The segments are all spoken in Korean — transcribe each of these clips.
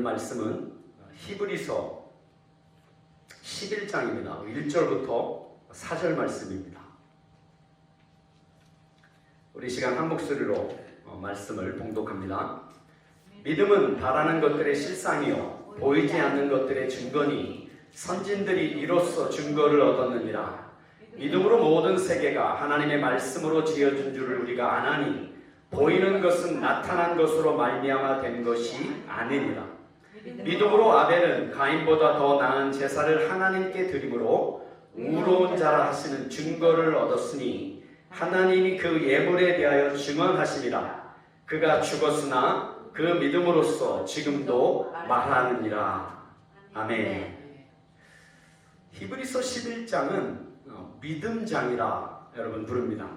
말씀은 히브리서 11장입니다. 1절부터 4절 말씀입니다. 우리 시간 한 목소리로 말씀을 봉독합니다. 믿음은 바라는 것들의 실상이요 보이지 않는 것들의 증거니 선진들이 이로써 증거를 얻었느니라. 믿음으로 모든 세계가 하나님의 말씀으로 지어진 줄을 우리가 아나니 보이는 것은 나타난 것으로 말미암아 된 것이 아니니라. 믿음으로 아벨은 가인보다 더 나은 제사를 하나님께 드림으로 의로운 자라 하시는 증거를 얻었으니 하나님이 그 예물에 대하여 증언하시니라. 그가 죽었으나 그 믿음으로써 지금도 말하느니라. 아멘. 히브리서 11장은 믿음장이라 여러분 부릅니다.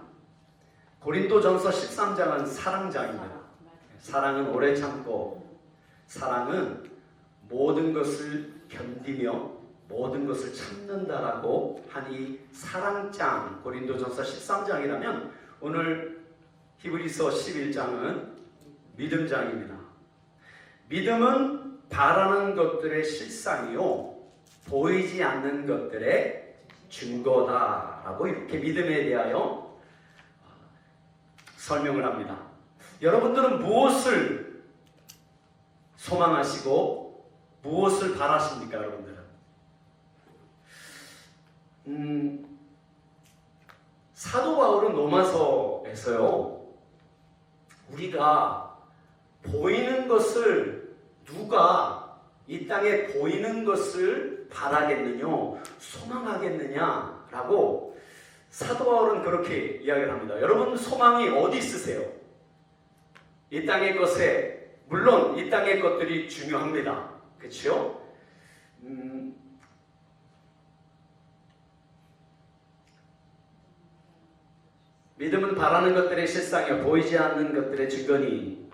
고린도전서 13장은 사랑장입니다. 사랑은 오래 참고 사랑은 모든 것을 견디며 모든 것을 참는다라고 한 이 사랑장 고린도전서 13장이라면 오늘 히브리서 11장은 믿음장입니다. 믿음은 바라는 것들의 실상이요 보이지 않는 것들의 증거다라고 이렇게 믿음에 대하여 설명을 합니다. 여러분들은 무엇을 소망하시고 무엇을 바라십니까, 여러분들은? 사도 바울은 로마서에서요, 우리가 보이는 것을 누가 이 땅에 보이는 것을 바라겠느냐, 소망하겠느냐라고 사도 바울은 그렇게 이야기를 합니다. 여러분 소망이 어디 있으세요? 이 땅의 것에, 물론 이 땅의 것들이 중요합니다. 그렇죠? 믿음은 바라는 것들의 실상이요 보이지 않는 것들의 증거니.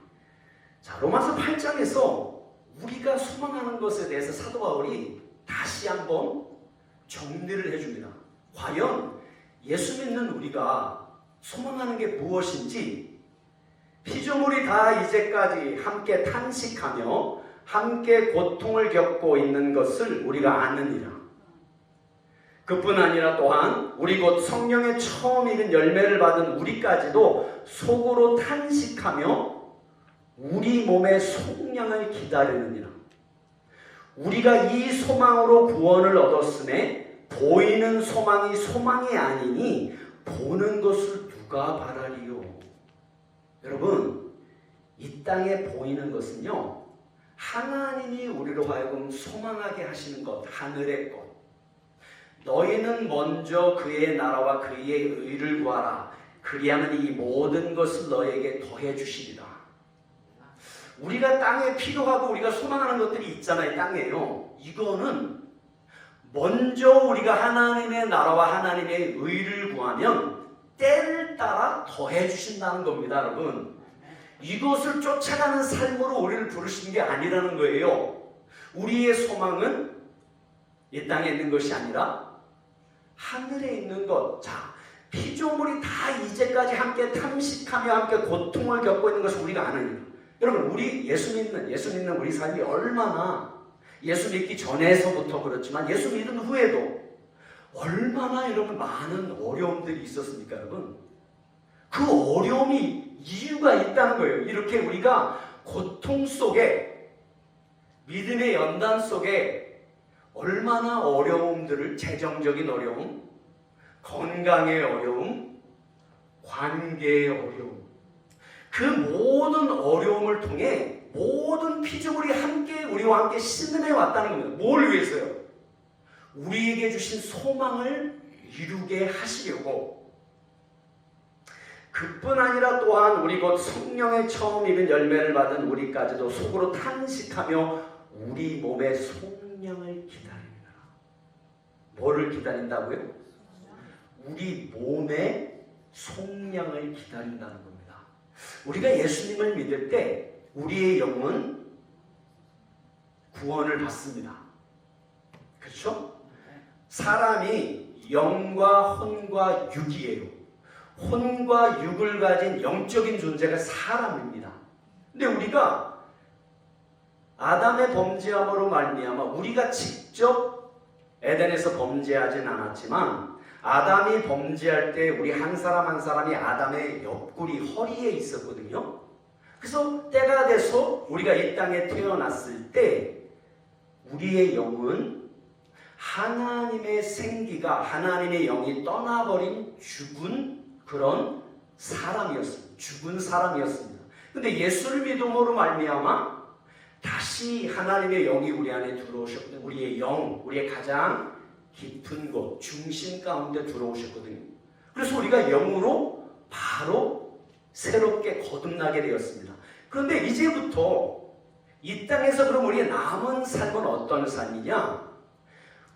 자, 로마서 8장에서 우리가 소망하는 것에 대해서 사도 바울이 다시 한번 정리를 해줍니다. 과연 예수 믿는 우리가 소망하는 게 무엇인지, 피조물이 다 이제까지 함께 탄식하며 함께 고통을 겪고 있는 것을 우리가 아느니라. 그뿐 아니라 또한 우리 곧 성령의 처음 익은 열매를 받은 우리까지도 속으로 탄식하며 우리 몸의 속량을 기다리느니라. 우리가 이 소망으로 구원을 얻었음에 보이는 소망이 소망이 아니니 보는 것을 누가 바라리요. 여러분, 이 땅에 보이는 것은요, 하나님이 우리로 하여금 소망하게 하시는 것, 하늘의 것. 너희는 먼저 그의 나라와 그의 의를 구하라. 그리하면 이 모든 것을 너에게 더해 주시리라. 우리가 땅에 필요하고 우리가 소망하는 것들이 있잖아요. 땅에요. 이거는 먼저 우리가 하나님의 나라와 하나님의 의를 구하면 때를 따라 더해 주신다는 겁니다, 여러분. 이것을 쫓아가는 삶으로 우리를 부르신 게 아니라는 거예요. 우리의 소망은 이 땅에 있는 것이 아니라 하늘에 있는 것. 자, 피조물이 다 이제까지 함께 탐식하며 함께 고통을 겪고 있는 것을 우리가 아는. 여러분, 우리 예수 믿는 우리 삶이 얼마나, 예수 믿기 전에서부터 그렇지만 예수 믿은 후에도 얼마나 여러분 많은 어려움들이 있었습니까, 여러분? 그 어려움이 이유가 있다는 거예요. 이렇게 우리가 고통 속에, 믿음의 연단 속에 얼마나 어려움들을, 재정적인 어려움, 건강의 어려움, 관계의 어려움, 그 모든 어려움을 통해 모든 피조물이 함께 우리와 함께 신음해 왔다는 겁니다. 뭘 위해서요? 우리에게 주신 소망을 이루게 하시려고. 그뿐 아니라 또한 우리 곧 성령의 처음 익은 열매를 받은 우리까지도 속으로 탄식하며 우리 몸의 속량을 기다립니다. 뭐를 기다린다고요? 우리 몸의 속량을 기다린다는 겁니다. 우리가 예수님을 믿을 때 우리의 영은 구원을 받습니다. 그렇죠? 사람이 영과 혼과 육이에요. 혼과 육을 가진 영적인 존재가 사람입니다. 근데 우리가 아담의 범죄함으로 말미암아 우리가 직접 에덴에서 범죄하진 않았지만 아담이 범죄할 때 우리 한 사람 한 사람이 아담의 옆구리 허리에 있었거든요. 그래서 때가 돼서 우리가 이 땅에 태어났을 때 우리의 영은 하나님의 생기가 하나님의 영이 떠나버린 죽은 그런 사람이었습니다. 죽은 사람이었습니다. 근데 예수를 믿음으로 말미암아 다시 하나님의 영이 우리 안에 들어오셨거든요. 우리의 영, 우리의 가장 깊은 곳, 중심 가운데 들어오셨거든요. 그래서 우리가 영으로 바로 새롭게 거듭나게 되었습니다. 그런데 이제부터 이 땅에서 그럼 우리의 남은 삶은 어떤 삶이냐?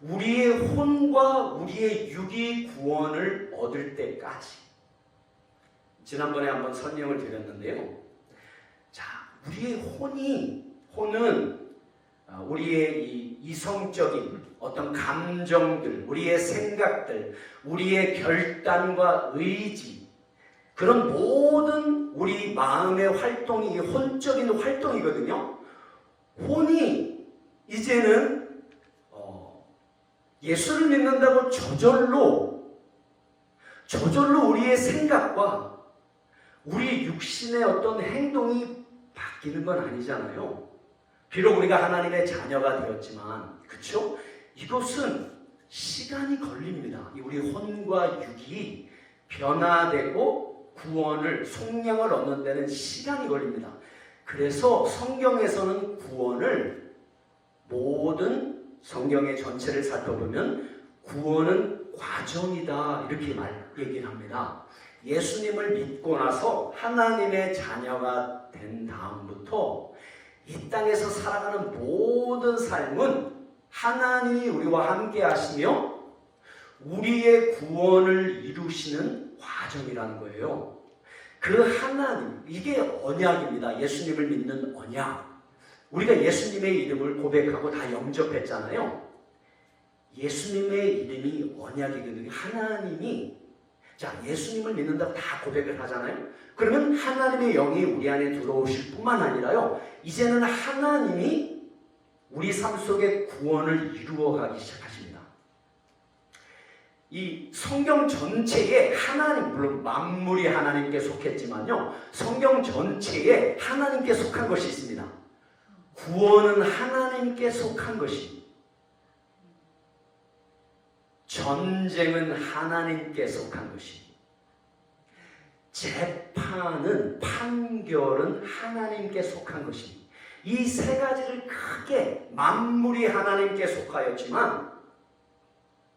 우리의 혼과 우리의 육이 구원을 얻을 때까지. 지난번에 한번 설명을 드렸는데요. 자, 우리의 혼은 우리의 이 이성적인 어떤 감정들, 우리의 생각들, 우리의 결단과 의지, 그런 모든 우리 마음의 활동이 혼적인 활동이거든요. 혼이 이제는 예수를 믿는다고 저절로 우리의 생각과 우리 육신의 어떤 행동이 바뀌는 건 아니잖아요. 비록 우리가 하나님의 자녀가 되었지만, 그렇죠? 이것은 시간이 걸립니다. 우리 혼과 육이 변화되고 구원을, 속량을 얻는 데는 시간이 걸립니다. 그래서 성경에서는 구원을, 모든 성경의 전체를 살펴보면 구원은 과정이다 이렇게 얘기를 합니다. 예수님을 믿고 나서 하나님의 자녀가 된 다음부터 이 땅에서 살아가는 모든 삶은 하나님이 우리와 함께 하시며 우리의 구원을 이루시는 과정이라는 거예요. 그 하나님, 이게 언약입니다. 예수님을 믿는 언약. 우리가 예수님의 이름을 고백하고 다 영접했잖아요. 예수님의 이름이 언약이거든요. 하나님이, 자, 예수님을 믿는다고 다 고백을 하잖아요. 그러면 하나님의 영이 우리 안에 들어오실 뿐만 아니라요, 이제는 하나님이 우리 삶 속에 구원을 이루어가기 시작하십니다. 이 성경 전체에 하나님, 물론 만물이 하나님께 속했지만요, 성경 전체에 하나님께 속한 것이 있습니다. 구원은 하나님께 속한 것이, 전쟁은 하나님께 속한 것이, 재판은, 판결은 하나님께 속한 것이, 이 세 가지를 크게 만물이 하나님께 속하였지만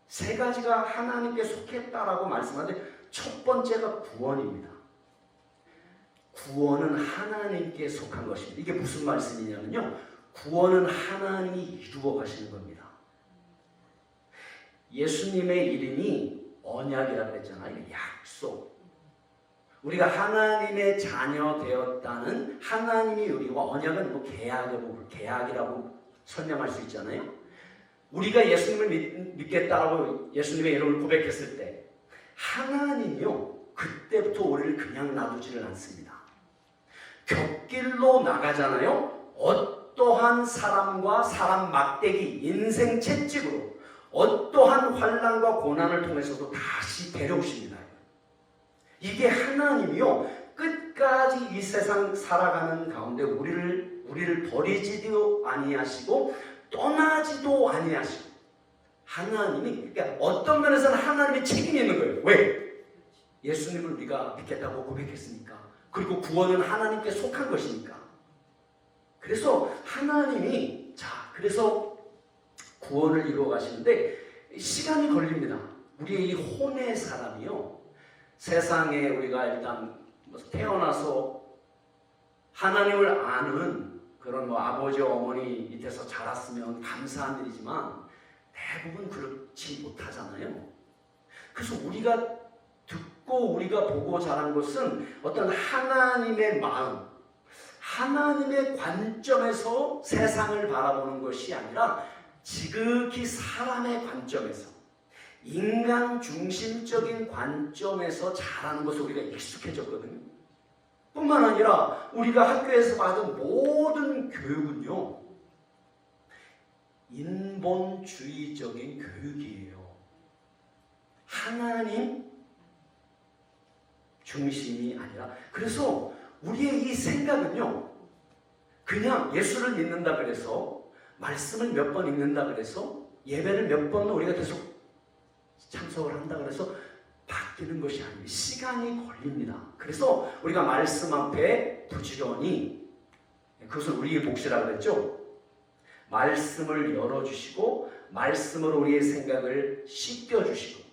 세 가지가 하나님께 속했다라고 말씀하는데 첫 번째가 구원입니다. 구원은 하나님께 속한 것입니다. 이게 무슨 말씀이냐면요, 구원은 하나님이 이루어 가시는 겁니다. 예수님의 이름이 언약이라고 했잖아요. 약속. 우리가 하나님의 자녀 되었다는, 하나님이 우리와, 언약은 뭐 계약이라고 설명할 수 있잖아요. 우리가 예수님을 믿겠다라고 예수님의 이름을 고백했을 때 하나님이요, 그때부터 우리를 그냥 놔두지를 않습니다. 곁길로 나가잖아요. 어떠한 사람과 사람 막대기, 인생 채찍으로 어떠한 환난과 고난을 통해서도 다시 데려오십니다. 이게 하나님이요, 끝까지 이 세상 살아가는 가운데 우리를 버리지도 아니하시고 떠나지도 아니하시고, 하나님이, 그러니까 어떤 면에서는 하나님의 책임이 있는 거예요. 왜? 예수님을 우리가 믿겠다고 고백했으니까. 그리고 구원은 하나님께 속한 것이니까. 그래서 하나님이, 자, 그래서 구원을 이루어 가시는데 시간이 걸립니다. 우리의 이 혼의 사람이요, 세상에 우리가 일단 태어나서 하나님을 아는 그런 뭐 아버지 어머니 밑에서 자랐으면 감사한 일이지만 대부분 그렇지 못하잖아요. 그래서 우리가 듣고 우리가 보고 자란 것은 어떤 하나님의 마음, 하나님의 관점에서 세상을 바라보는 것이 아니라 지극히 사람의 관점에서, 인간 중심적인 관점에서 자라는 것을 우리가 익숙해졌거든요. 뿐만 아니라 우리가 학교에서 받은 모든 교육은요, 인본주의적인 교육이에요. 하나님 중심이 아니라. 그래서 우리의 이 생각은요, 그냥 예수를 믿는다 그래서, 말씀을 몇 번 읽는다 그래서, 예배를 몇 번 우리가 계속 참석을 한다 그래서 바뀌는 것이 아닙니다. 시간이 걸립니다. 그래서 우리가 말씀 앞에 부지런히, 그것을 우리의 몫이라고 그랬죠. 말씀을 열어주시고 말씀으로 우리의 생각을 씻겨주시고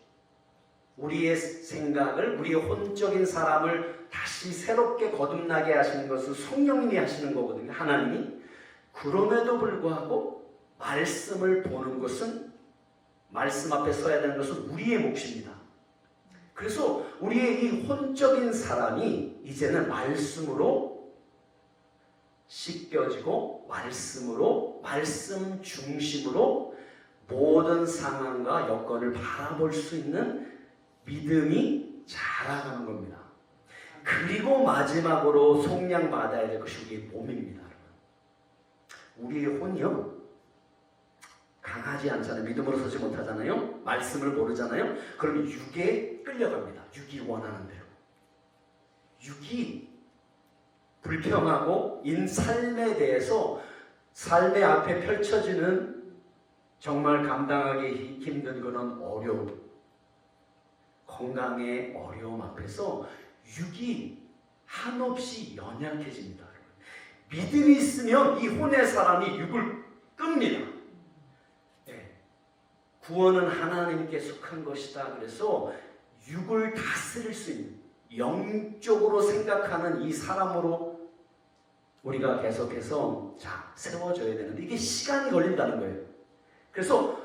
우리의 생각을, 우리의 혼적인 사람을 다시 새롭게 거듭나게 하시는 것은 성령님이 하시는 거거든요. 하나님이. 그럼에도 불구하고 말씀을 보는 것은, 말씀 앞에 서야 되는 것은 우리의 몫입니다. 그래서 우리의 이 혼적인 사람이 이제는 말씀으로 씻겨지고 말씀으로, 말씀 중심으로 모든 상황과 여건을 바라볼 수 있는 믿음이 자라가는 겁니다. 그리고 마지막으로 속량받아야 될 것이 우리의 몸입니다. 우리의 혼이요, 강하지 않잖아요. 믿음으로 서지 못하잖아요. 말씀을 모르잖아요. 그러면 육에 끌려갑니다. 육이 원하는 대로. 육이 불평하고 삶에 대해서, 삶의 앞에 펼쳐지는 정말 감당하기 힘든 그런 어려움, 건강의 어려움 앞에서 육이 한없이 연약해집니다. 믿음이 있으면 이 혼의 사람이 육을 끕니다. 구원은 하나님께 속한 것이다. 그래서 육을 다스릴 수 있는, 영적으로 생각하는 이 사람으로 우리가 계속해서 세워져야 되는데, 이게 시간이 걸린다는 거예요. 그래서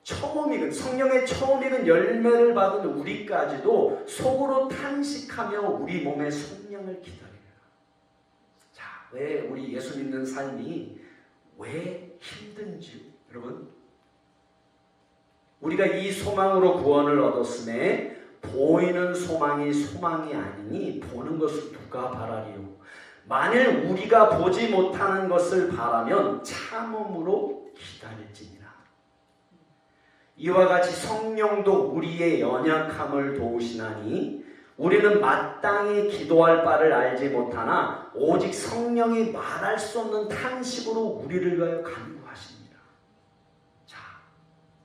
성령의 처음 익은 열매를 받은 우리까지도 속으로 탄식하며 우리 몸의 성령을 기다려요. 왜 우리 예수 믿는 삶이 왜 힘든지, 여러분, 우리가 이 소망으로 구원을 얻었음에 보이는 소망이 소망이 아니니 보는 것을 누가 바라리요. 만일 우리가 보지 못하는 것을 바라면 참음으로 기다릴지니라. 이와 같이 성령도 우리의 연약함을 도우시나니 우리는 마땅히 기도할 바를 알지 못하나 오직 성령이 말할 수 없는 탄식으로 우리를 위하여 간구하십니다. 자,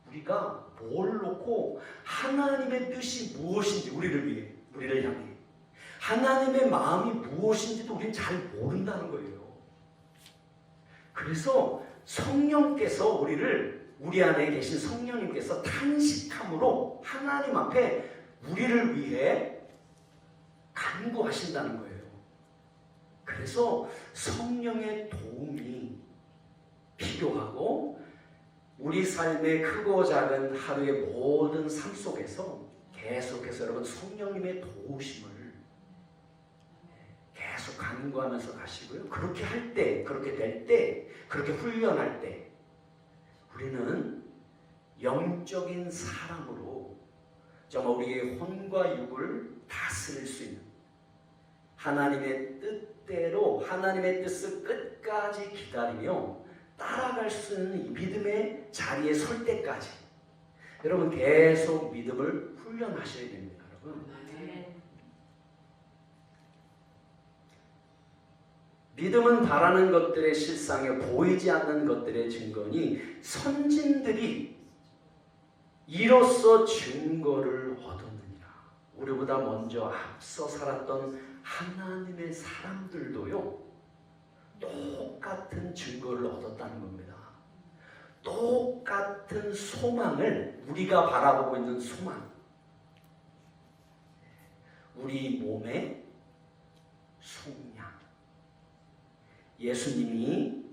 우리가 뭘 놓고 하나님의 뜻이 무엇인지, 우리를 위해, 우리를 향해 하나님의 마음이 무엇인지도 우리는 잘 모른다는 거예요. 그래서 성령께서 우리 안에 계신 성령님께서 탄식함으로 하나님 앞에 우리를 위해 간구하신다는 거예요. 그래서 성령의 도움이 필요하고, 우리 삶의 크고 작은 하루의 모든 삶 속에서 계속해서 여러분 성령님의 도우심을 계속 간구하면서 가시고요. 그렇게 할 때, 그렇게 될 때, 그렇게 훈련할 때 우리는 영적인 사람으로 정말 우리의 혼과 육을 다스릴 수 있는, 하나님의 뜻대로 하나님의 뜻을 끝까지 기다리며 따라갈 수 있는 이 믿음의 자리에 설 때까지 여러분 계속 믿음을 훈련하셔야 됩니다. 여러분, 믿음은 바라는 것들의 실상에 보이지 않는 것들의 증거니 선진들이 이로써 증거를 얻었느니라. 우리보다 먼저 앞서 살았던 하나님의 사람들도요, 똑같은 증거를 얻었다는 겁니다. 똑같은 소망을, 우리가 바라보고 있는 소망, 우리 몸의 속량. 예수님이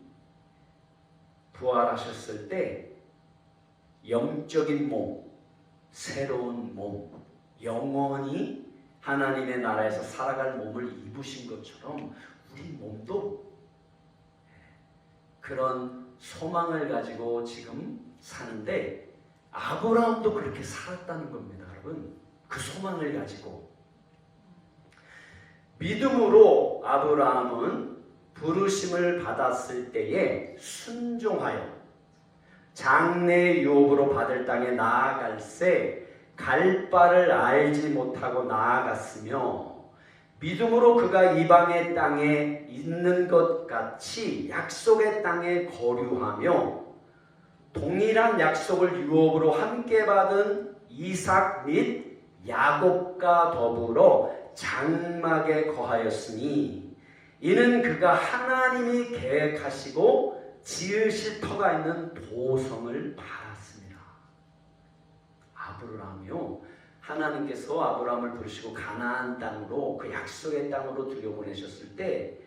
부활하셨을 때 영적인 몸, 새로운 몸, 영원히 하나님의 나라에서 살아갈 몸을 입으신 것처럼 우리 몸도 그런 소망을 가지고 지금 사는데, 아브라함도 그렇게 살았다는 겁니다. 여러분, 그 소망을 가지고 믿음으로 아브라함은 부르심을 받았을 때에 순종하여 장래 유업으로 받을 땅에 나아갈새 갈 바를 알지 못하고 나아갔으며 믿음으로 그가 이방의 땅에 있는 것 같이 약속의 땅에 거류하며 동일한 약속을 유업으로 함께 받은 이삭 및 야곱과 더불어 장막에 거하였으니 이는 그가 하나님이 계획하시고 지으실 터가 있는 도성을 바랐습니다. 아브라함이요, 하나님께서 아브라함을 부르시고 가나안 땅으로, 그 약속의 땅으로 들여보내셨을 때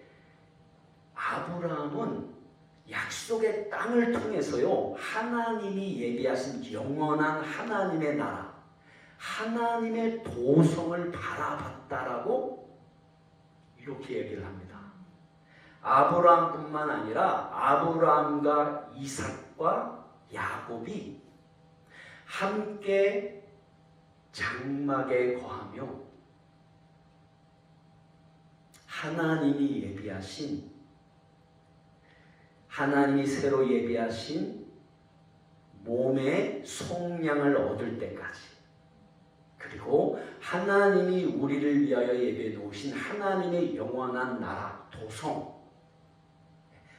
아브라함은 약속의 땅을 통해서요, 하나님이 예비하신 영원한 하나님의 나라, 하나님의 도성을 바라봤다라고 이렇게 얘기를 합니다. 아브라함뿐만 아니라 아브라함과 이삭과 야곱이 함께 장막에 거하며 하나님이 예비하신, 하나님이 새로 예비하신 몸의 속량을 얻을 때까지, 그리고 하나님이 우리를 위하여 예비해 놓으신 하나님의 영원한 나라, 도성,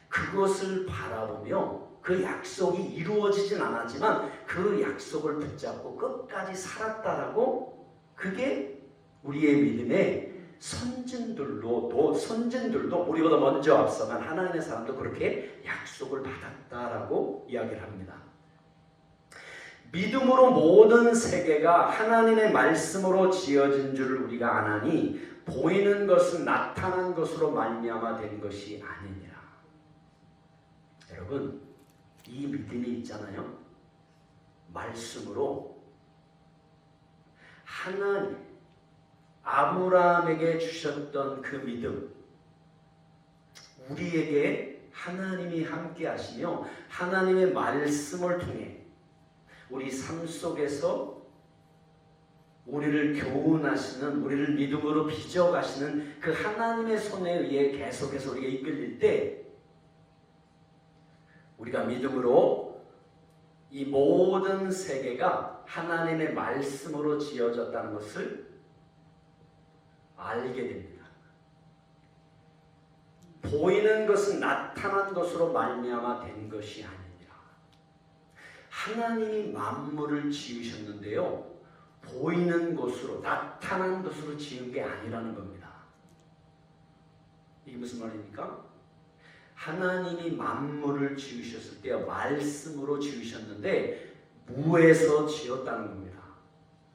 그것을 바라보며 그 약속이 이루어지진 않았지만 그 약속을 붙잡고 끝까지 살았다라고, 그게 우리의 믿음의 선진들도 우리보다 먼저 앞서간 하나님의 사람도 그렇게 약속을 받았다라고 이야기를 합니다. 믿음으로 모든 세계가 하나님의 말씀으로 지어진 줄을 우리가 아나니 보이는 것은 나타난 것으로 말미암아 된 것이 아니니라. 여러분, 이 믿음이 있잖아요. 말씀으로 하나님, 아브라함에게 주셨던 그 믿음, 우리에게 하나님이 함께 하시며 하나님의 말씀을 통해 우리 삶 속에서 우리를 교훈하시는, 우리를 믿음으로 빚어가시는 그 하나님의 손에 의해 계속해서 우리가 이끌릴 때 우리가 믿음으로 이 모든 세계가 하나님의 말씀으로 지어졌다는 것을 알게 됩니다. 보이는 것은 나타난 것으로 말미암아 된 것이 아니니라. 하나님이 만물을 지으셨는데요, 보이는 것으로, 나타난 것으로 지은 게 아니라는 겁니다. 이게 무슨 말입니까? 하나님이 만물을 지으셨을 때 말씀으로 지으셨는데 무에서 지었다는 겁니다.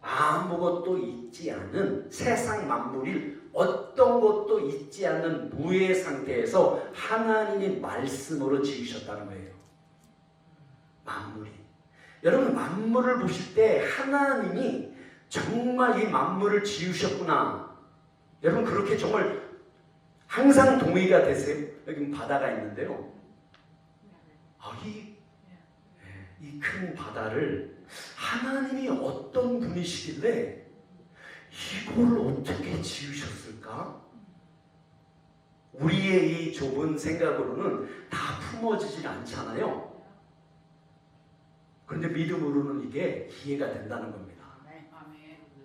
아무것도 있지 않은, 세상 만물이 어떤 것도 있지 않는 무의 상태에서 하나님이 말씀으로 지으셨다는 거예요. 만물이. 여러분, 만물을 보실 때 하나님이 정말 이 만물을 지으셨구나, 여러분 그렇게 정말 항상 동의가 되세요? 여기 바다가 있는데요, 이 큰 바다를 하나님이 어떤 분이시길래 이걸 어떻게 지으셨을까? 우리의 이 좁은 생각으로는 다 품어지질 않잖아요. 그런데 믿음으로는 이게 이해가 된다는 겁니다.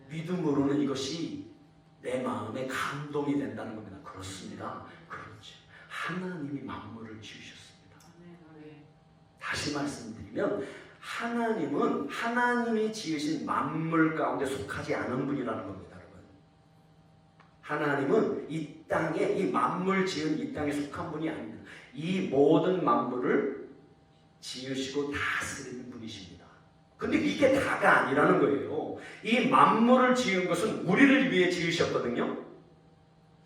믿음으로는 이것이 내 마음에 감동이 된다는 겁니다. 그렇습니다. 그렇죠. 하나님이 만물을 지으셨습니다. 다시 말씀드리면 하나님은 하나님이 지으신 만물 가운데 속하지 않은 분이라는 겁니다. 여러분, 하나님은 이 땅에, 이 만물 지은 이 땅에 속한 분이 아닙니다. 이 모든 만물을 지으시고 다스리는 분이십니다. 근데 이게 다가 아니라는 거예요. 이 만물을 지은 것은 우리를 위해 지으셨거든요.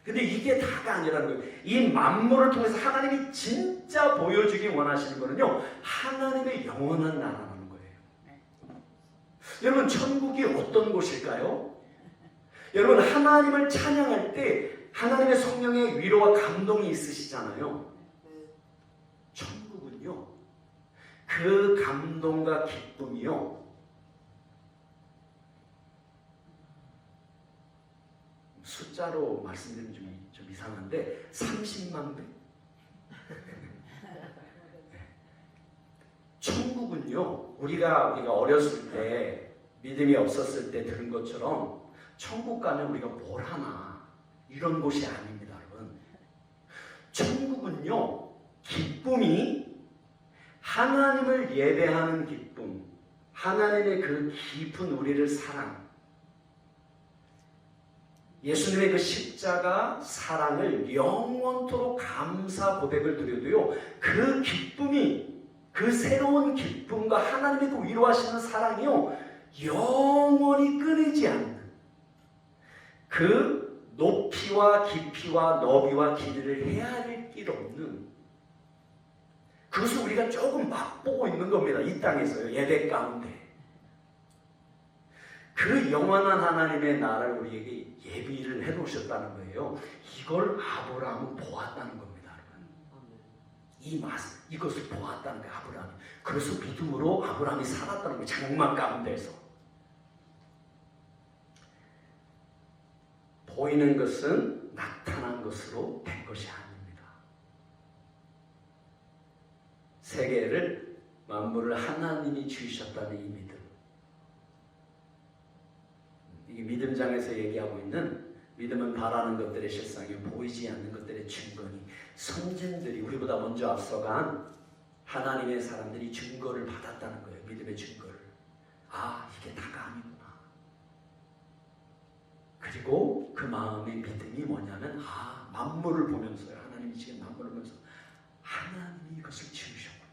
근데 이게 다가 아니라는 거예요. 이 만물을 통해서 하나님이 진짜 보여주기 원하시는 거는요, 하나님의 영원한 나라라는 거예요. 여러분, 천국이 어떤 곳일까요? 여러분, 하나님을 찬양할 때 하나님의 성령의 위로와 감동이 있으시잖아요. 천국은요, 그 감동과 기쁨이요, 숫자로 말씀드리면 좀 이상한데 30만 배, 천국은요, 우리가 어렸을 때 믿음이 없었을 때 들은 것처럼 천국 가면 우리가 뭘 하나 이런 곳이 아닙니다, 여러분. 천국은요, 기쁨이 하나님을 예배하는 기쁨, 하나님의 그 깊은 우리를 사랑, 예수님의 그 십자가 사랑을 영원토록 감사 고백을 드려도요, 그 기쁨이, 그 새로운 기쁨과 하나님의 그 위로하시는 사랑이요, 영원히 끊이지 않는 그 높이와 깊이와 너비와 길이를 헤아릴 길 없는, 그것을 우리가 조금 맛보고 있는 겁니다. 이 땅에서요, 예배 가운데. 그 영원한 하나님의 나라를 우리에게 예비를 해놓으셨다는 거예요. 이걸 아브라함은 보았다는 겁니다, 여러분. 이것을 보았다는 거예요, 아브라함이. 그래서 믿음으로 아브라함이 살았다는 거예요, 장막 가운데서. 보이는 것은 나타난 것으로 된 것이 아닙니다. 세계를, 만물을 하나님이 지으셨다는 이 믿음. 이 믿음장에서 얘기하고 있는 믿음은 바라는 것들의 실상이요, 보이지 않는 것들의 증거니, 선진들이, 우리보다 먼저 앞서간 하나님의 사람들이 증거를 받았다는 거예요. 믿음의 증거를. 아, 이게 다가 아니구나. 그리고 그 마음의 믿음이 뭐냐면, 아, 만물을 보면서요, 하나님이 지금 만물을 보면서 하나님이 이것을 지으셨구나.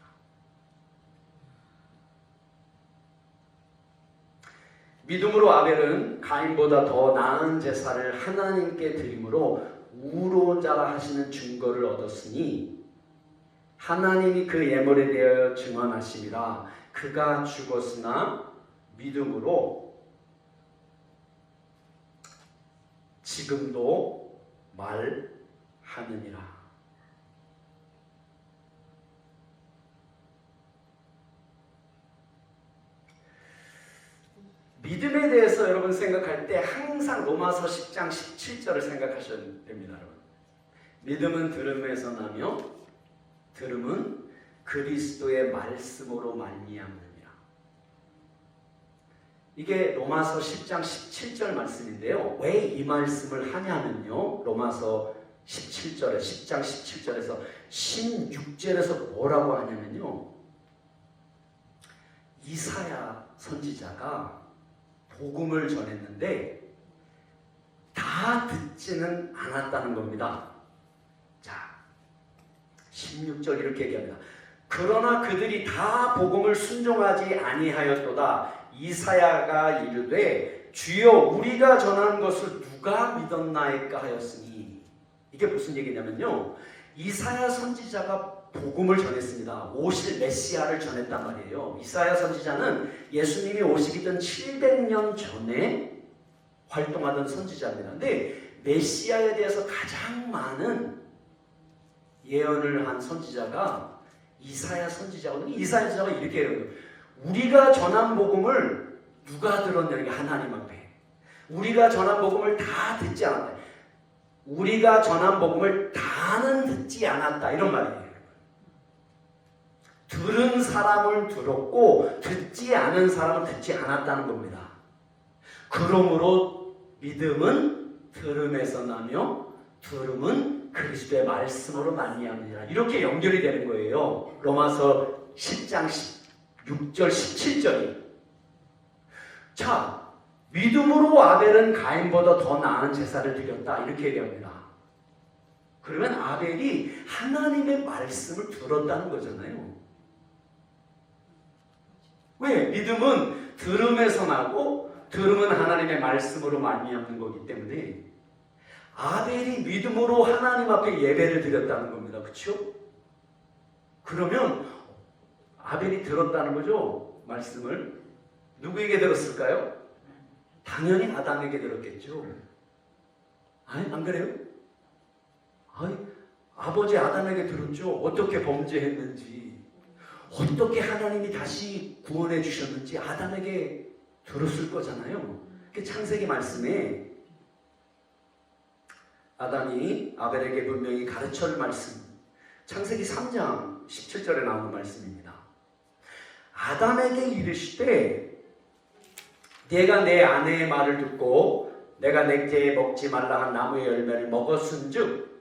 믿음으로 아벨은 가인보다 더 나은 제사를 하나님께 드림으로 우로운 자라 하시는 증거를 얻었으니, 하나님이 그 예물에 대하여 증언하심이라. 그가 죽었으나 믿음으로 지금도 말하느니라. 믿음에 대해서 여러분 생각할 때 항상 로마서 10장 17절을 생각하셔야 됩니다, 여러분. 믿음은 들음에서 나며 들음은 그리스도의 말씀으로 말미암느니라. 이게 로마서 10장 17절 말씀인데요. 왜 이 말씀을 하냐면요, 로마서 17절에 10장 17절에서 16절에서 뭐라고 하냐면요, 이사야 선지자가 복음을 전했는데 다 듣지는 않았다는 겁니다. 자, 16절 이렇게 얘기합니다. 그러나 그들이 다 복음을 순종하지 아니하였도다. 이사야가 이르되 주여 우리가 전한 것을 누가 믿었나이까 하였으니. 이게 무슨 얘기냐면요, 이사야 선지자가 복음을 전했습니다. 오실 메시아를 전했단 말이에요. 이사야 선지자는 예수님이 오시기 전 700년 전에 활동하던 선지자입니다. 근데 메시아에 대해서 가장 많은 예언을 한 선지자가 이사야 선지자거든요. 이사야 선지자가 이렇게 해요. 우리가 전한 복음을 누가 들었냐, 이게 하나님 앞에. 우리가 전한 복음을 다 듣지 않았다. 우리가 전한 복음을 다는 듣지 않았다, 이런 말이에요. 들은 사람을 들었고 듣지 않은 사람은 듣지 않았다는 겁니다. 그러므로 믿음은 들음에서 나며 들음은 그리스도의 말씀으로 말미암느니라. 이렇게 연결이 되는 거예요. 로마서 10장 16절 17절이. 자, 믿음으로 아벨은 가인보다 더 나은 제사를 드렸다, 이렇게 얘기합니다. 그러면 아벨이 하나님의 말씀을 들었다는 거잖아요. 왜? 믿음은 들음에서 나고 들음은 하나님의 말씀으로 말미암는 거기 때문에 아벨이 믿음으로 하나님 앞에 예배를 드렸다는 겁니다. 그렇죠? 그러면 아벨이 들었다는 거죠, 말씀을. 누구에게 들었을까요? 당연히 아담에게 들었겠죠. 아니, 안 그래요? 아니, 아버지 아담에게 들었죠. 어떻게 범죄했는지, 어떻게 하나님이 다시 구원해 주셨는지 아담에게 들었을 거잖아요. 창세기 말씀에 아담이 아벨에게 분명히 가르쳐줄 말씀, 창세기 3장 17절에 나오는 말씀입니다. 아담에게 이르시되 네가 내 아내의 말을 듣고 내가 내게 먹지 말라 한 나무의 열매를 먹었은즉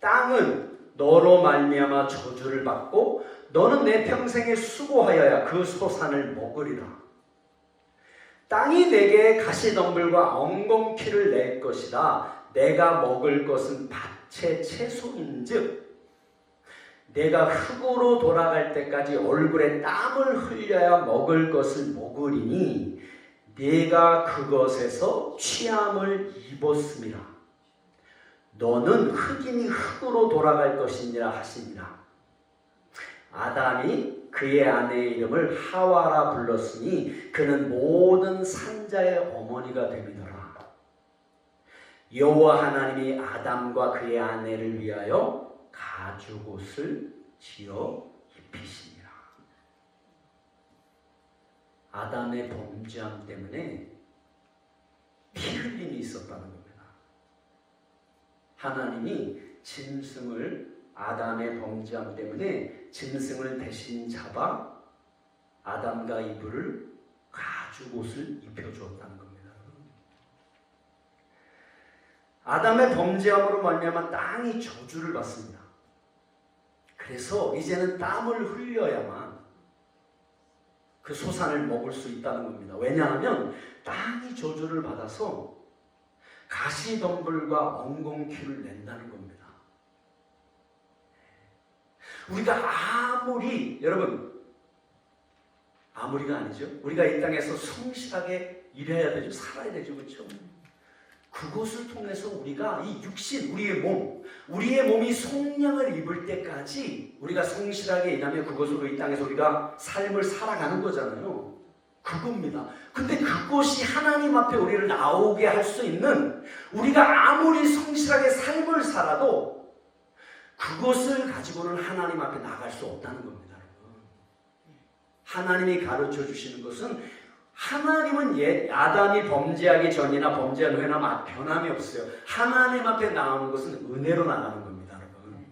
땅은 너로 말미암아 저주를 받고 너는 내 평생에 수고하여야 그 소산을 먹으리라. 땅이 내게 가시덤불과 엉겅퀴를 낼 것이라. 내가 먹을 것은 밭의 채소인즉 내가 흙으로 돌아갈 때까지 얼굴에 땀을 흘려야 먹을 것을 먹으리니 네가 그것에서 취함을 입었음이라. 너는 흙이니 흙으로 돌아갈 것이니라 하시니라. 아담이 그의 아내의 이름을 하와라 불렀으니 그는 모든 산자의 어머니가 됨이더라. 여호와 하나님이 아담과 그의 아내를 위하여 가죽옷을 지어 입히시니라. 아담의 범죄함 때문에 피 흘림이 있었다는 겁니다. 하나님이 짐승을 아담의 범죄함 때문에 짐승을 대신 잡아 아담과 이브를 가죽옷을 입혀주었다는 겁니다. 아담의 범죄함으로 말미암아 땅이 저주를 받습니다. 그래서 이제는 땀을 흘려야만 그 소산을 먹을 수 있다는 겁니다. 왜냐하면 땅이 저주를 받아서 가시덤불과 엉겅퀴를 낸다는 겁니다. 우리가 아무리, 여러분, 아무리가 아니죠. 우리가 이 땅에서 성실하게 일해야 되죠. 살아야 되죠. 그렇죠? 그것을 통해서 우리가 이 육신, 우리의 몸이 속량을 입을 때까지 우리가 성실하게 일하면 그것으로 이 땅에서 우리가 삶을 살아가는 거잖아요. 그겁니다. 근데 그것이 하나님 앞에 우리를 나오게 할 수 있는, 우리가 아무리 성실하게 삶을 살아도 그것을 가지고는 하나님 앞에 나갈 수 없다는 겁니다. 여러분. 하나님이 가르쳐 주시는 것은, 하나님은 아담이 범죄하기 전이나 범죄한 후에나 변함이 없어요. 하나님 앞에 나오는 것은 은혜로 나가는 겁니다. 여러분.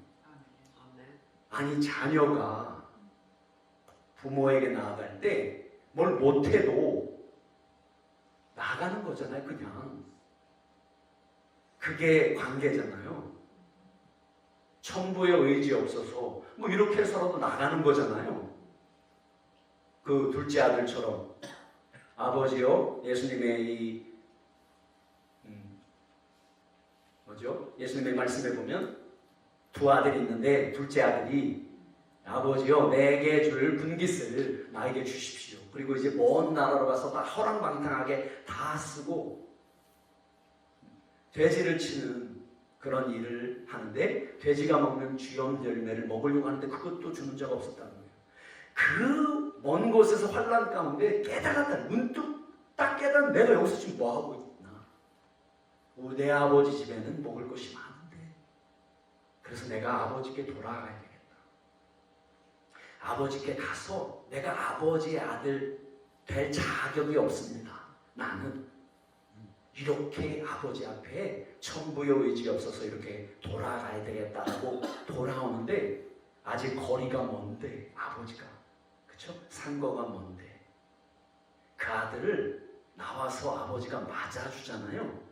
아니, 자녀가 부모에게 나아갈 때 뭘 못해도 나가는 거잖아요. 그냥 그게 관계잖아요. 천부의 의지 없어서 뭐 이렇게 해서라도 나가는 거잖아요. 그 둘째 아들처럼 아버지요, 예수님의 예수님의 말씀에 보면 두 아들이 있는데 둘째 아들이 아버지요, 내게 줄 분깃을 나에게 주십시오. 그리고 이제 먼 나라로 가서 다 허랑방탕하게 다 쓰고 돼지를 치는 그런 일을 하는데, 돼지가 먹는 쥐염 열매를 먹으려고 하는데 그것도 주는 자가 없었다는 거예요. 그 먼 곳에서 환난 가운데 깨달았다. 문득 딱 깨달은, 내가 여기서 지금 뭐 하고 있나? 내 아버지 집에는 먹을 것이 많은데, 그래서 내가 아버지께 돌아가야 되겠다. 아버지께 가서, 내가 아버지의 아들 될 자격이 없습니다. 나는 이렇게 아버지 앞에 천부의 의지가 없어서 이렇게 돌아가야 되겠다고 돌아오는데, 아직 거리가 먼데, 아버지가, 그쵸? 산거가 먼데, 그 아들을 나와서 아버지가 맞아주잖아요.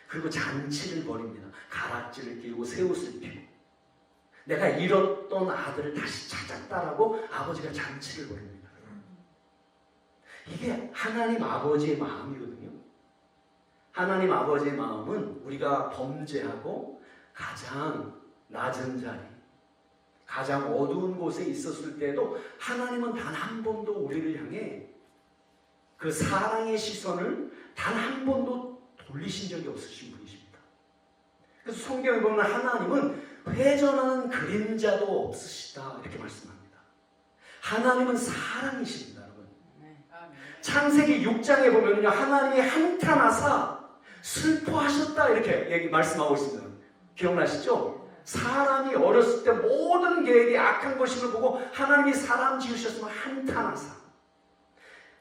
그리고 잔치를 벌입니다. 가락지를 끼고 새옷을 피고, 내가 잃었던 아들을 다시 찾았다라고 아버지가 잔치를 벌입니다. 이게 하나님 아버지의 마음이거든요. 하나님 아버지의 마음은 우리가 범죄하고 가장 낮은 자리, 가장 어두운 곳에 있었을 때도 하나님은 단 한 번도 우리를 향해 그 사랑의 시선을 단 한 번도 돌리신 적이 없으신 분이십니다. 그래서 성경에 보면 하나님은 회전하는 그림자도 없으시다, 이렇게 말씀합니다. 하나님은 사랑이십니다, 여러분. 창세기 6장에 보면요, 하나님이 한탄하사 슬퍼하셨다, 이렇게 말씀하고 있습니다. 기억나시죠? 사람이 어렸을 때 모든 계획이 악한 것임을 보고 하나님이 사람 지으셨으면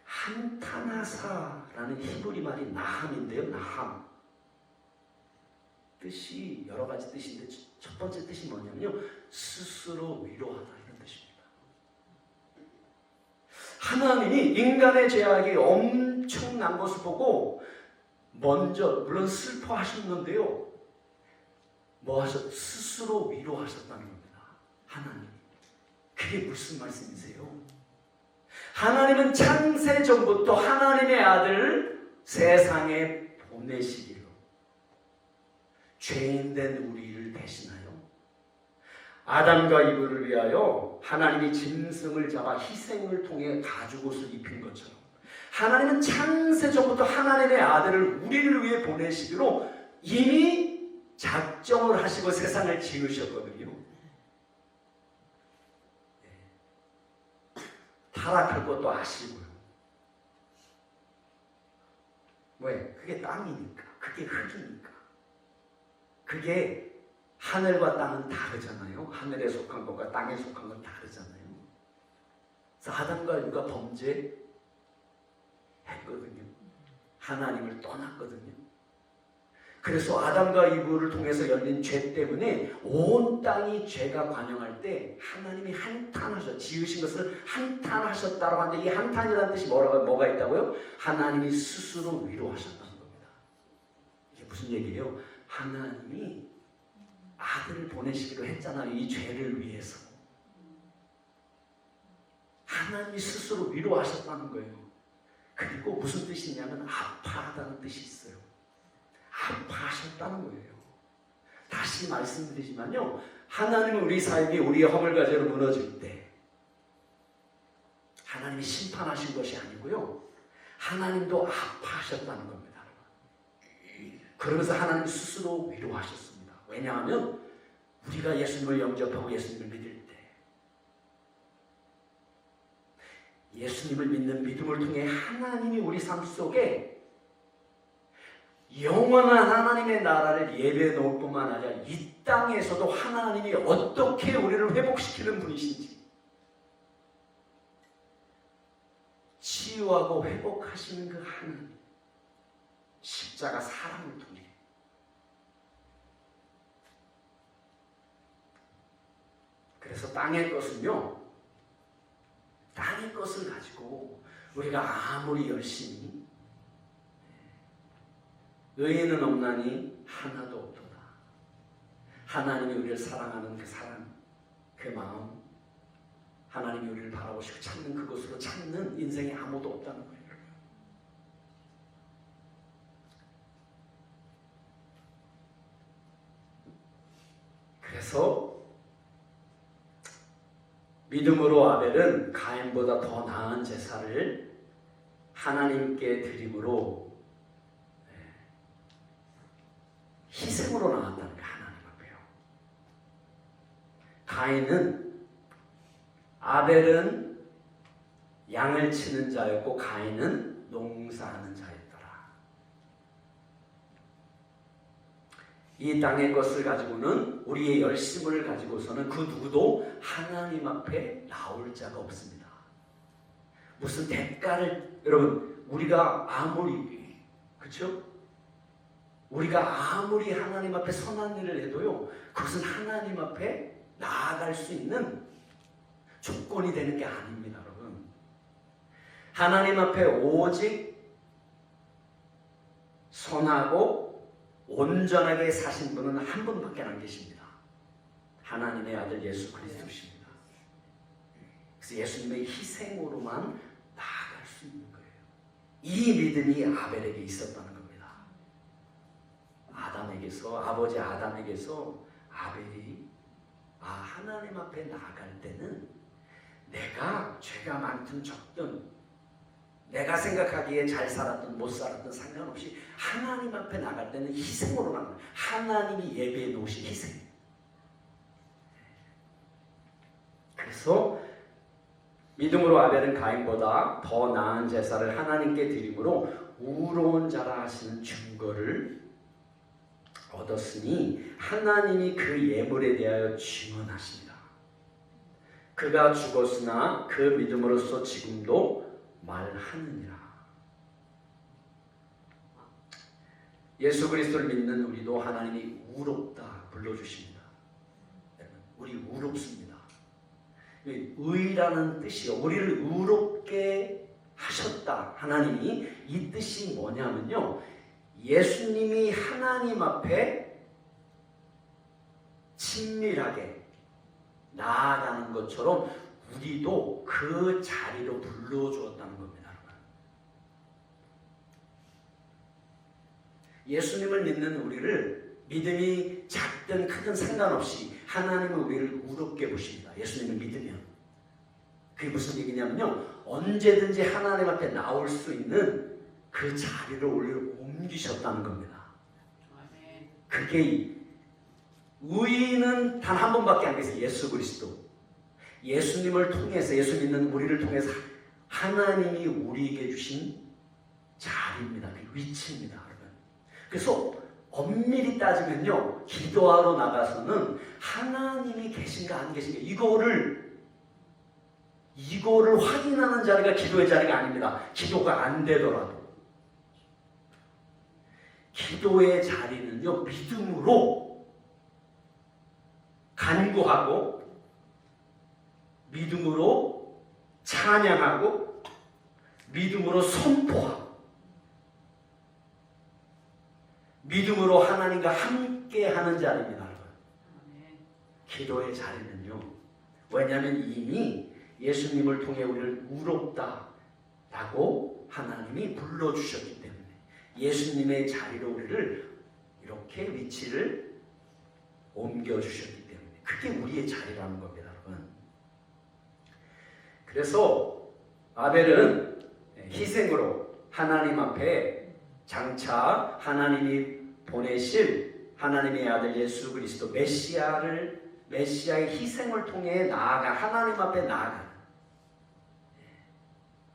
한탄하사라는 히브리 말이 나함인데요. 나함. 뜻이 여러 가지 뜻인데 첫 번째 뜻이 뭐냐면요, 스스로 위로하다, 이런 뜻입니다. 하나님이 인간의 죄악이 엄청난 것을 보고 먼저 물론 슬퍼하셨는데요. 스스로 위로하셨다는 겁니다. 하나님. 그게 무슨 말씀이세요? 하나님은 창세 전부터 하나님의 아들을 세상에 보내시기로 죄인된 우리를 대신하여 아담과 이브를 위하여 하나님이 짐승을 잡아 희생을 통해 가죽옷을 입힌 것처럼 하나님은 창세 전부터 하나님의 아들을 우리를 위해 보내시기로 이미 작정을 하시고 세상을 지으셨거든요. 타락할 것도 아시고요. 왜? 그게 땅이니까. 그게 흙이니까. 그게 하늘과 땅은 다르잖아요. 하늘에 속한 것과 땅에 속한 건 다르잖아요. 그래서 아담과 이브가 범죄했거든요. 하나님을 떠났거든요. 그래서 아담과 이브를 통해서 열린 죄 때문에 온 땅이 죄가 관영할 때 하나님이 한탄하셨, 지으신 것을 한탄하셨다고 하는데 이 한탄이라는 뜻이 뭐가 있다고요? 하나님이 스스로 위로하셨다는 겁니다. 이게 무슨 얘기예요? 하나님이 아들을 보내시기로 했잖아요. 이 죄를 위해서. 하나님이 스스로 위로하셨다는 거예요. 그리고 무슨 뜻이 있냐면 아파하다는 뜻이 있어요. 아파하셨다는 거예요. 다시 말씀드리지만요. 하나님은 우리 삶이 우리의 허물과제로 무너질 때 하나님이 심판하신 것이 아니고요. 하나님도 아파하셨다는 겁니다. 그러면서 하나님 스스로 위로하셨습니다. 왜냐하면 우리가 예수님을 영접하고 예수님을 믿을 때 예수님을 믿는 믿음을 통해 하나님이 우리 삶 속에 영원한 하나님의 나라를 예배해 놓을 뿐만 아니라 이 땅에서도 하나님이 어떻게 우리를 회복시키는 분이신지 치유하고 회복하시는 그 하나님 십자가 사랑을 통해 그래서 땅의 것은요 땅의 것을 가지고 우리가 아무리 열심히 의인은 없나니 하나도 없도다. 하나님이 우리를 사랑하는 그 사랑, 그 마음, 하나님이 우리를 바라보시고 찾는 그것으로 찾는 인생에 아무도 없다는 거예요. 그래서 믿음으로 아벨은 가인보다 더 나은 제사를 하나님께 드림으로 희생으로 나왔다는 게 하나님 앞에요. 가인은 아벨은 양을 치는 자였고 가인은 농사하는 자였더라. 이 땅의 것을 가지고는 우리의 열심을 가지고서는 그 누구도 하나님 앞에 나올 자가 없습니다. 무슨 대가를 여러분 우리가 아무리 그렇죠? 우리가 아무리 하나님 앞에 선한 일을 해도요 그것은 하나님 앞에 나아갈 수 있는 조건이 되는 게 아닙니다. 여러분 하나님 앞에 오직 선하고 온전하게 사신 분은 한 분밖에 안 계십니다. 하나님의 아들 예수 그리스도십니다. 그래서 예수님의 희생으로만 나아갈 수 있는 거예요. 이 믿음이 아벨에게 있었다는 겁니다. 아담에게서 아버지 아담에게서 아벨이 하나님 앞에 나아갈 때는 내가 죄가 많든 적든 내가 생각하기에 잘 살았든 못 살았든 상관없이 하나님 앞에 나갈 때는 희생으로 나가요. 하나님이 예배해 놓으신 희생. 그래서 믿음으로 아벨은 가인보다 더 나은 제사를 하나님께 드림으로 우로운 자라 하시는 증거를 얻었으니 하나님이 그 예물에 대하여 증언하십니다. 그가 죽었으나 그 믿음으로써 지금도 말하느니라. 예수 그리스도를 믿는 우리도 하나님이 우롭다 불러주십니다. 우리 우롭습니다. 의라는 뜻이요. 우리를 의롭게 하셨다. 하나님이 이 뜻이 뭐냐면요. 예수님이 하나님 앞에 친밀하게 나아가는 것처럼 우리도 그 자리로 불러주었다는 겁니다. 예수님을 믿는 우리를 믿음이 작든 크든 상관없이 하나님은 우리를 의롭게 보십니다. 예수님을 믿으면. 그게 무슨 얘기냐면요. 언제든지 하나님 앞에 나올 수 있는 그 자리로 우리를 옮기셨다는 겁니다. 그게 의인은 단 한 번밖에 안 계세요. 예수 그리스도. 예수님을 통해서, 예수 믿는 우리를 통해서 하나님이 우리에게 주신 자리입니다. 그 위치입니다. 여러분. 그래서 엄밀히 따지면요. 기도하러 나가서는 하나님이 계신가 안 계신가 이거를 확인하는 자리가 기도의 자리가 아닙니다. 기도가 안 되더라도. 기도의 자리는요. 믿음으로 간구하고 믿음으로 찬양하고 믿음으로 선포하고 믿음으로 하나님과 함께하는 자리입니다. 여러분. 기도의 자리는요. 왜냐하면 이미 예수님을 통해 우리를 의롭다라고 하나님이 불러주셨기 때문에 예수님의 자리로 우리를 이렇게 위치를 옮겨주셨기 때문에 그게 우리의 자리라는 겁니다. 여러분. 그래서 아벨은 희생으로 하나님 앞에 장차 하나님이 보내실 하나님의 아들 예수 그리스도 메시아의 희생을 통해 나아가 하나님 앞에 나아가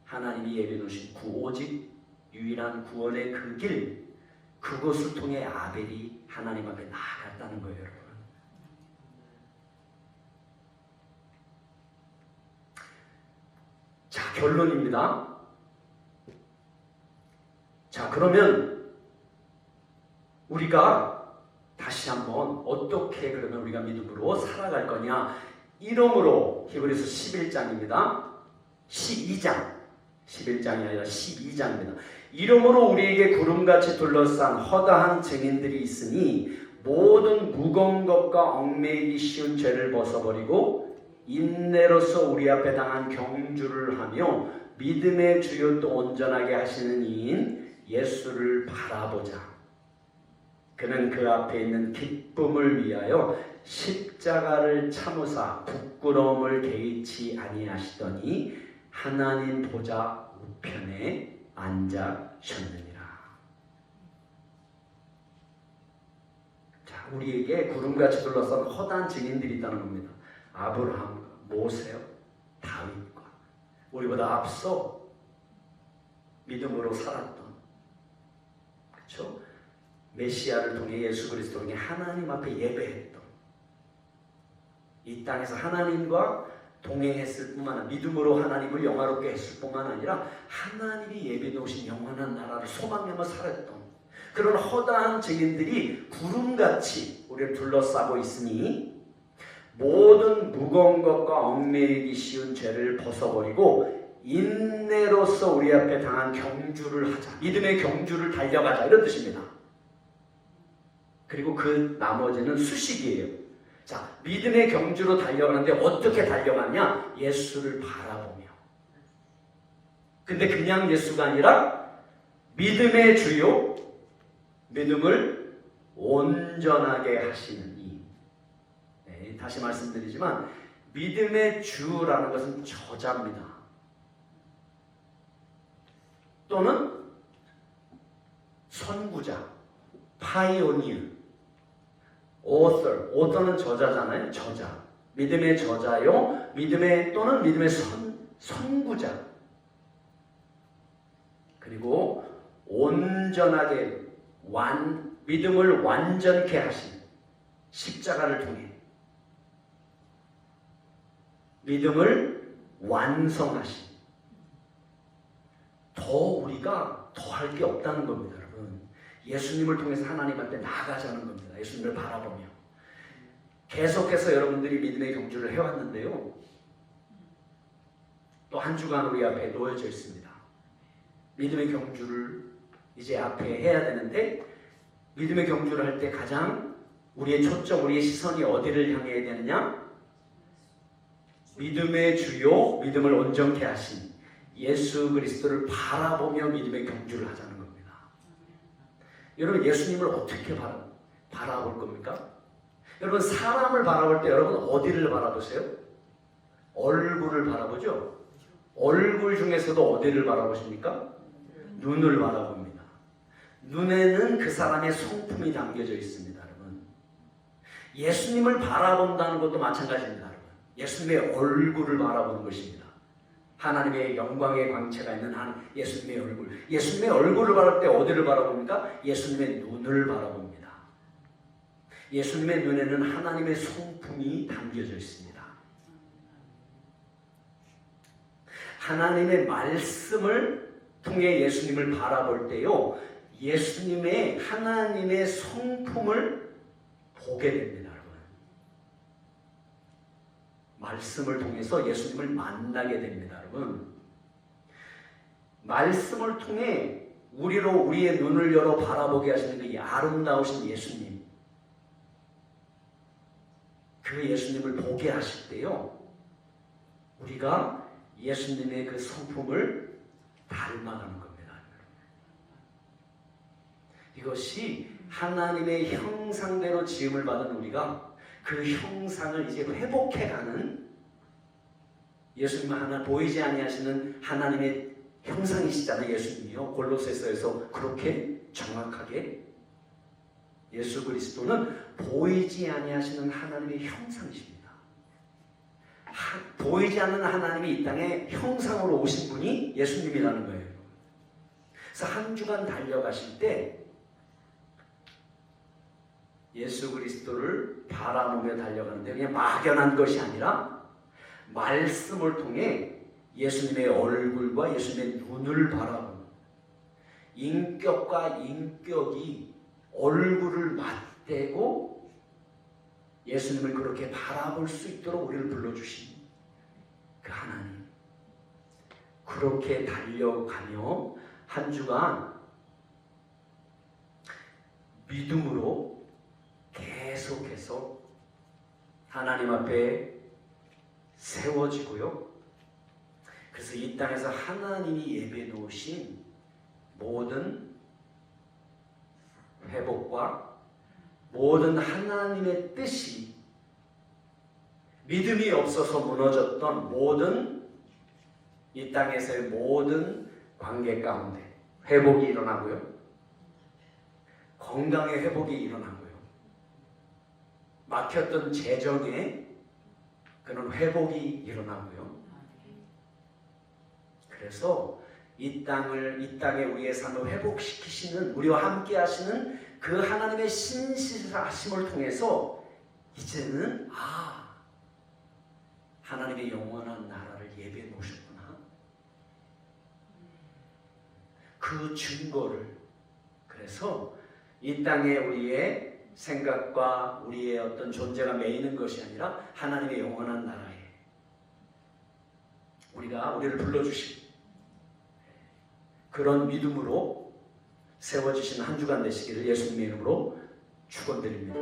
하나님이 예비해 놓으신 오직 유일한 구원의 그 길, 그것을 통해 아벨이 하나님 앞에 나아갔다는 거예요, 여러분. 자, 결론입니다. 자, 그러면 우리가 다시 한번 어떻게 그러면 우리가 믿음으로 살아갈 거냐? 이러므로 히브리서 11장입니다. 11장이 아니라 12장입니다. 이러므로 우리에게 구름같이 둘러싼 허다한 증인들이 있으니 모든 무거운 것과 얽매이기 쉬운 죄를 벗어버리고 인내로서 우리 앞에 당한 경주를 하며 믿음의 주요 또 온전하게 하시는 이인 예수를 바라보자. 그는 그 앞에 있는 기쁨을 위하여 십자가를 참으사 부끄러움을 개의치 아니하시더니 하나님 보좌 우편에 앉으셨느니라. 자, 우리에게 구름같이 둘러싼 허다한 증인들이 있다는 겁니다. 아브라함과 모세, 다윗과 우리보다 앞서 믿음으로 살았던, 그렇죠? 메시아를 통해 예수 그리스도를 통해 하나님 앞에 예배했던, 이 땅에서 하나님과 동행했을 뿐만 아니라 믿음으로 하나님을 영화롭게 했을 뿐만 아니라 하나님이 예배해 놓으신 영원한 나라를 소망하며 살았던 그런 허다한 증인들이 구름같이 우리를 둘러싸고 있으니 모든 무거운 것과 얽매이기 쉬운 죄를 벗어버리고 인내로서 우리 앞에 당한 경주를 하자. 믿음의 경주를 달려가자. 이런 뜻입니다. 그리고 그 나머지는 수식이에요. 자, 믿음의 경주로 달려가는데 어떻게 달려가냐? 예수를 바라보며. 근데 그냥 예수가 아니라 믿음의 주요, 믿음을 온전하게 하시는 이. 네, 다시 말씀드리지만 믿음의 주라는 것은 저자입니다. 또는 선구자, 파이오니어. author는 저자잖아요. 저자. 믿음의 저자요. 믿음의 또는 믿음의 선구자. 그리고 온전하게 믿음을 완전케 하신 십자가를 통해 믿음을 완성하신 더 우리가 더 할 게 없다는 겁니다, 여러분. 예수님을 통해서 하나님 앞에 나아가자는 겁니다. 예수님을 바라보며. 계속해서 여러분들이 믿음의 경주를 해왔는데요. 또 한 주간 우리 앞에 놓여져 있습니다. 믿음의 경주를 이제 앞에 해야 되는데 믿음의 경주를 할 때 가장 우리의 초점, 우리의 시선이 어디를 향해야 되느냐? 믿음의 주요, 믿음을 온전케 하신 예수 그리스도를 바라보며 믿음의 경주를 하자는 겁니다. 여러분 예수님을 어떻게 바라볼 겁니까? 여러분 사람을 바라볼 때 여러분 어디를 바라보세요? 얼굴을 바라보죠? 얼굴 중에서도 어디를 바라보십니까? 눈을 바라봅니다. 눈에는 그 사람의 성품이 담겨져 있습니다. 여러분 예수님을 바라본다는 것도 마찬가지입니다. 여러분 예수님의 얼굴을 바라보는 것입니다. 하나님의 영광의 광채가 있는 예수님의 얼굴. 예수님의 얼굴을 바라볼 때 어디를 바라봅니까? 예수님의 눈을 바라봅니다. 예수님의 눈에는 하나님의 성품이 담겨져 있습니다. 하나님의 말씀을 통해 예수님을 바라볼 때요, 예수님의 하나님의 성품을 보게 됩니다. 여러분. 말씀을 통해서 예수님을 만나게 됩니다. 여러분. 말씀을 통해 우리의 눈을 열어 바라보게 하시는 그 아름다우신 예수님, 그 예수님을 보게 하실 때요, 우리가 예수님의 그 성품을 닮아가는 겁니다. 이것이 하나님의 형상대로 지음을 받은 우리가 그 형상을 이제 회복해가는, 예수님은 하나 보이지 아니하시는 하나님의 형상이시잖아요. 예수님이요. 골로새서에서 그렇게 정확하게 예수 그리스도는 보이지 아니하시는 하나님의 형상이십니다. 보이지 않는 하나님이 이 땅에 형상으로 오신 분이 예수님이라는 거예요. 그래서 한 주간 달려가실 때 예수 그리스도를 바라보며 달려가는데 그냥 막연한 것이 아니라 말씀을 통해 예수님의 얼굴과 예수님의 눈을 바라보는, 인격과 인격이 얼굴을 맞대고 예수님을 그렇게 바라볼 수 있도록 우리를 불러주신 그 하나님, 그렇게 달려가며 한 주간 믿음으로 계속해서 하나님 앞에 세워지고요. 그래서 이 땅에서 하나님이 예배 놓으신 모든 회복과 모든 하나님의 뜻이, 믿음이 없어서 무너졌던 모든 이 땅에서의 모든 관계 가운데 회복이 일어나고요. 건강의 회복이 일어나고요. 막혔던 재정의 그런 회복이 일어나고요. 그래서 이 땅에 우리의 삶을 회복시키시는, 우리와 함께 하시는 그 하나님의 신실하심을 통해서 이제는 하나님의 영원한 나라를 예배해 놓으셨구나. 그 증거를, 그래서 이 땅에 우리의 생각과 우리의 어떤 존재가 매이는 것이 아니라 하나님의 영원한 나라에 우리를 불러주신 그런 믿음으로 세워주신 한 주간 되시기를 예수님의 이름으로 축원드립니다.